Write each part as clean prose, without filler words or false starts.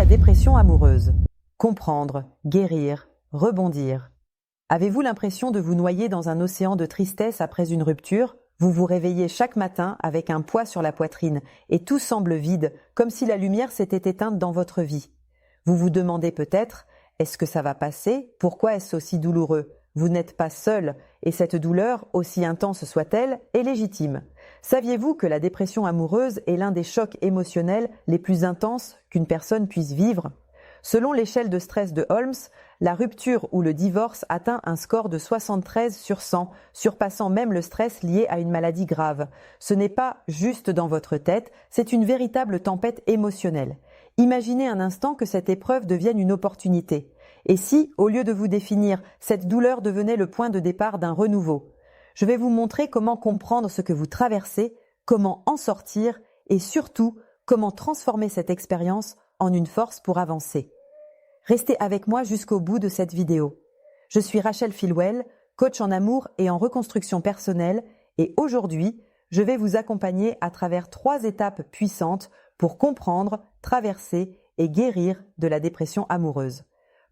dépression amoureuse. Comprendre, guérir, rebondir. Avez-vous l'impression de vous noyer dans un océan de tristesse après une rupture ? Vous vous réveillez chaque matin avec un poids sur la poitrine et tout semble vide, comme si la lumière s'était éteinte dans votre vie. Vous vous demandez peut-être « Est-ce que ça va passer ? Pourquoi est-ce aussi douloureux ?» Vous n'êtes pas seul et cette douleur, aussi intense soit-elle, est légitime. Saviez-vous que la dépression amoureuse est l'un des chocs émotionnels les plus intenses qu'une personne puisse vivre ? Selon l'échelle de stress de Holmes, la rupture ou le divorce atteint un score de 73 sur 100, surpassant même le stress lié à une maladie grave. Ce n'est pas juste dans votre tête, c'est une véritable tempête émotionnelle. Imaginez un instant que cette épreuve devienne une opportunité. Et si, au lieu de vous définir, cette douleur devenait le point de départ d'un renouveau ? Je vais vous montrer comment comprendre ce que vous traversez, comment en sortir et surtout, comment transformer cette expérience en une force pour avancer. Restez avec moi jusqu'au bout de cette vidéo. Je suis Rachel Filwell, coach en amour et en reconstruction personnelle et aujourd'hui, je vais vous accompagner à travers 3 étapes puissantes pour comprendre, traverser et guérir de la dépression amoureuse.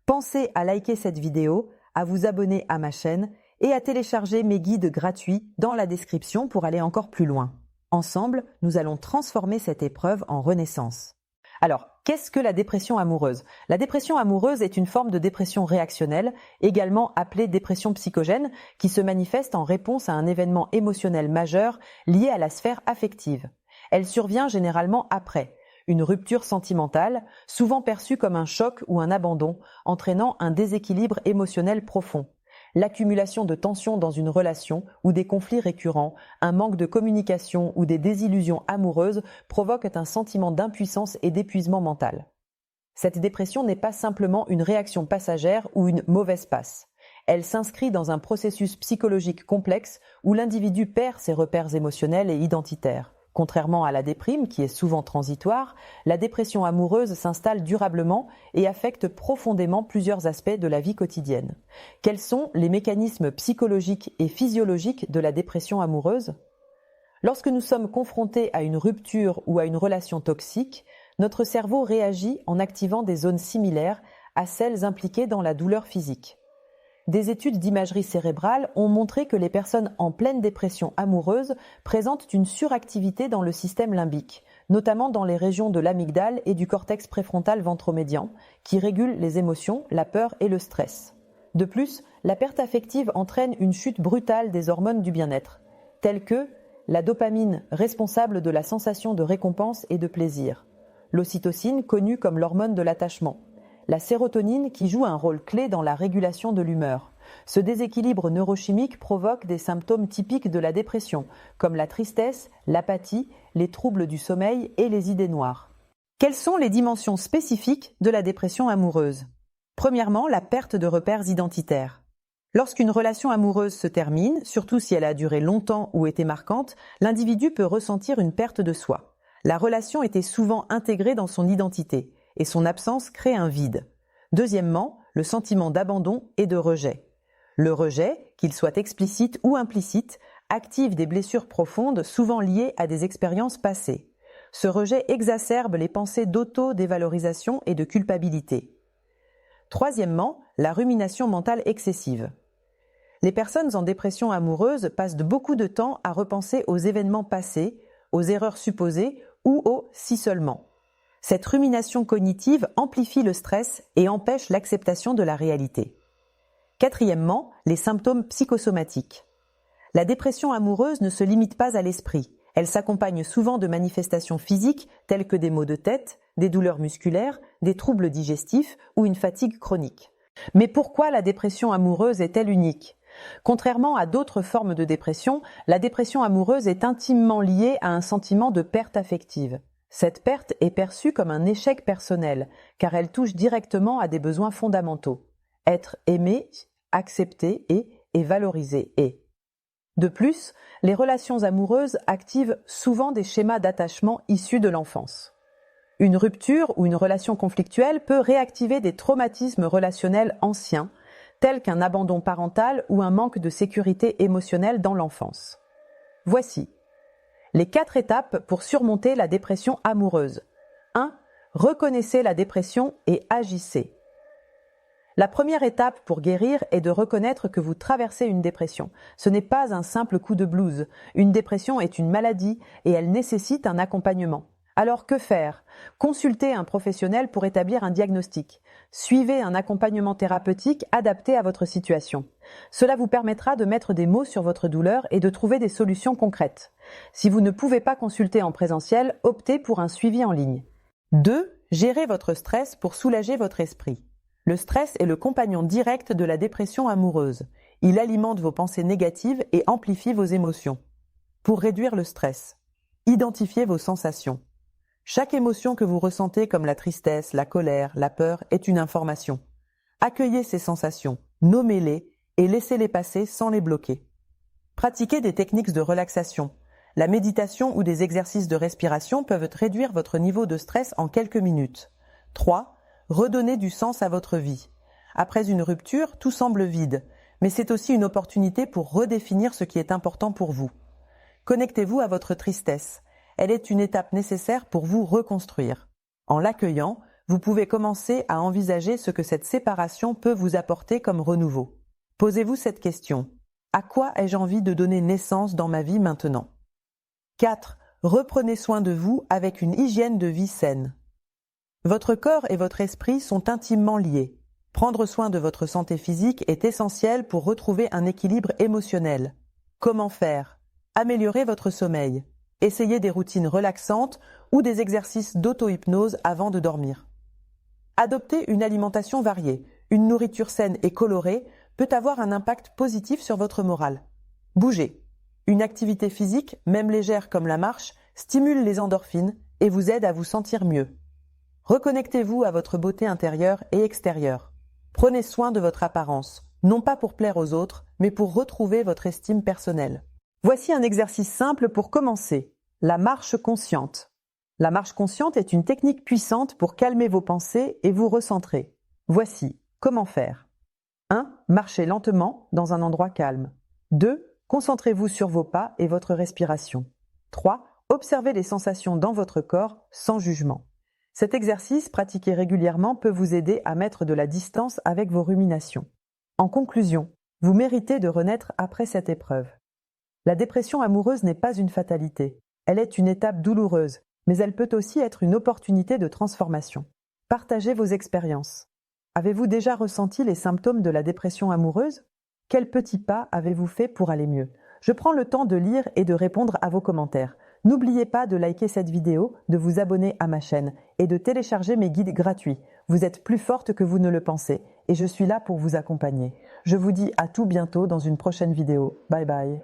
Pensez à liker cette vidéo, à vous abonner à ma chaîne et à télécharger mes guides gratuits dans la description pour aller encore plus loin. Ensemble, nous allons transformer cette épreuve en renaissance. Alors, qu'est-ce que la dépression amoureuse ? La dépression amoureuse est une forme de dépression réactionnelle, également appelée dépression psychogène, qui se manifeste en réponse à un événement émotionnel majeur lié à la sphère affective. Elle survient généralement après une rupture sentimentale, souvent perçue comme un choc ou un abandon, entraînant un déséquilibre émotionnel profond. L'accumulation de tensions dans une relation ou des conflits récurrents, un manque de communication ou des désillusions amoureuses provoquent un sentiment d'impuissance et d'épuisement mental. Cette dépression n'est pas simplement une réaction passagère ou une mauvaise passe. Elle s'inscrit dans un processus psychologique complexe où l'individu perd ses repères émotionnels et identitaires. Contrairement à la déprime, qui est souvent transitoire, la dépression amoureuse s'installe durablement et affecte profondément plusieurs aspects de la vie quotidienne. Quels sont les mécanismes psychologiques et physiologiques de la dépression amoureuse ? Lorsque nous sommes confrontés à une rupture ou à une relation toxique, notre cerveau réagit en activant des zones similaires à celles impliquées dans la douleur physique. Des études d'imagerie cérébrale ont montré que les personnes en pleine dépression amoureuse présentent une suractivité dans le système limbique, notamment dans les régions de l'amygdale et du cortex préfrontal ventromédian, qui régulent les émotions, la peur et le stress. De plus, la perte affective entraîne une chute brutale des hormones du bien-être, telles que la dopamine, responsable de la sensation de récompense et de plaisir, l'ocytocine, connue comme l'hormone de l'attachement, la sérotonine qui joue un rôle clé dans la régulation de l'humeur. Ce déséquilibre neurochimique provoque des symptômes typiques de la dépression, comme la tristesse, l'apathie, les troubles du sommeil et les idées noires. Quelles sont les dimensions spécifiques de la dépression amoureuse ? Premièrement, la perte de repères identitaires. Lorsqu'une relation amoureuse se termine, surtout si elle a duré longtemps ou été marquante, l'individu peut ressentir une perte de soi. La relation était souvent intégrée dans son identité, et son absence crée un vide. Deuxièmement, le sentiment d'abandon et de rejet. Le rejet, qu'il soit explicite ou implicite, active des blessures profondes souvent liées à des expériences passées. Ce rejet exacerbe les pensées d'auto-dévalorisation et de culpabilité. Troisièmement, la rumination mentale excessive. Les personnes en dépression amoureuse passent beaucoup de temps à repenser aux événements passés, aux erreurs supposées ou au « si seulement ». Cette rumination cognitive amplifie le stress et empêche l'acceptation de la réalité. Quatrièmement, les symptômes psychosomatiques. La dépression amoureuse ne se limite pas à l'esprit. Elle s'accompagne souvent de manifestations physiques telles que des maux de tête, des douleurs musculaires, des troubles digestifs ou une fatigue chronique. Mais pourquoi la dépression amoureuse est-elle unique ? Contrairement à d'autres formes de dépression, la dépression amoureuse est intimement liée à un sentiment de perte affective. Cette perte est perçue comme un échec personnel, car elle touche directement à des besoins fondamentaux. Être aimé, accepté et valorisé est. De plus, les relations amoureuses activent souvent des schémas d'attachement issus de l'enfance. Une rupture ou une relation conflictuelle peut réactiver des traumatismes relationnels anciens, tels qu'un abandon parental ou un manque de sécurité émotionnelle dans l'enfance. Voici les 4 étapes pour surmonter la dépression amoureuse. 1. Reconnaissez la dépression et agissez. La première étape pour guérir est de reconnaître que vous traversez une dépression. Ce n'est pas un simple coup de blues. Une dépression est une maladie et elle nécessite un accompagnement. Alors que faire? Consultez un professionnel pour établir un diagnostic. Suivez un accompagnement thérapeutique adapté à votre situation. Cela vous permettra de mettre des mots sur votre douleur et de trouver des solutions concrètes. Si vous ne pouvez pas consulter en présentiel, optez pour un suivi en ligne. 2. Gérez votre stress pour soulager votre esprit. Le stress est le compagnon direct de la dépression amoureuse. Il alimente vos pensées négatives et amplifie vos émotions. Pour réduire le stress, identifiez vos sensations. Chaque émotion que vous ressentez comme la tristesse, la colère, la peur est une information. Accueillez ces sensations, nommez-les et laissez-les passer sans les bloquer. Pratiquez des techniques de relaxation. La méditation ou des exercices de respiration peuvent réduire votre niveau de stress en quelques minutes. 3. Redonnez du sens à votre vie. Après une rupture, tout semble vide, mais c'est aussi une opportunité pour redéfinir ce qui est important pour vous. Connectez-vous à votre tristesse. Elle est une étape nécessaire pour vous reconstruire. En l'accueillant, vous pouvez commencer à envisager ce que cette séparation peut vous apporter comme renouveau. Posez-vous cette question. À quoi ai-je envie de donner naissance dans ma vie maintenant? 4. Reprenez soin de vous avec une hygiène de vie saine. Votre corps et votre esprit sont intimement liés. Prendre soin de votre santé physique est essentiel pour retrouver un équilibre émotionnel. Comment faire? Améliorez votre sommeil. Essayez des routines relaxantes ou des exercices d'auto-hypnose avant de dormir. Adopter une alimentation variée, une nourriture saine et colorée peut avoir un impact positif sur votre morale. Bougez. Une activité physique, même légère comme la marche, stimule les endorphines et vous aide à vous sentir mieux. Reconnectez-vous à votre beauté intérieure et extérieure. Prenez soin de votre apparence, non pas pour plaire aux autres, mais pour retrouver votre estime personnelle. Voici un exercice simple pour commencer. La marche consciente. La marche consciente est une technique puissante pour calmer vos pensées et vous recentrer. Voici comment faire. 1. Marchez lentement dans un endroit calme. 2. Concentrez-vous sur vos pas et votre respiration. 3. Observez les sensations dans votre corps sans jugement. Cet exercice, pratiqué régulièrement, peut vous aider à mettre de la distance avec vos ruminations. En conclusion, vous méritez de renaître après cette épreuve. La dépression amoureuse n'est pas une fatalité. Elle est une étape douloureuse, mais elle peut aussi être une opportunité de transformation. Partagez vos expériences. Avez-vous déjà ressenti les symptômes de la dépression amoureuse? Quels petits pas avez-vous fait pour aller mieux? Je prends le temps de lire et de répondre à vos commentaires. N'oubliez pas de liker cette vidéo, de vous abonner à ma chaîne et de télécharger mes guides gratuits. Vous êtes plus forte que vous ne le pensez et je suis là pour vous accompagner. Je vous dis à tout bientôt dans une prochaine vidéo. Bye bye.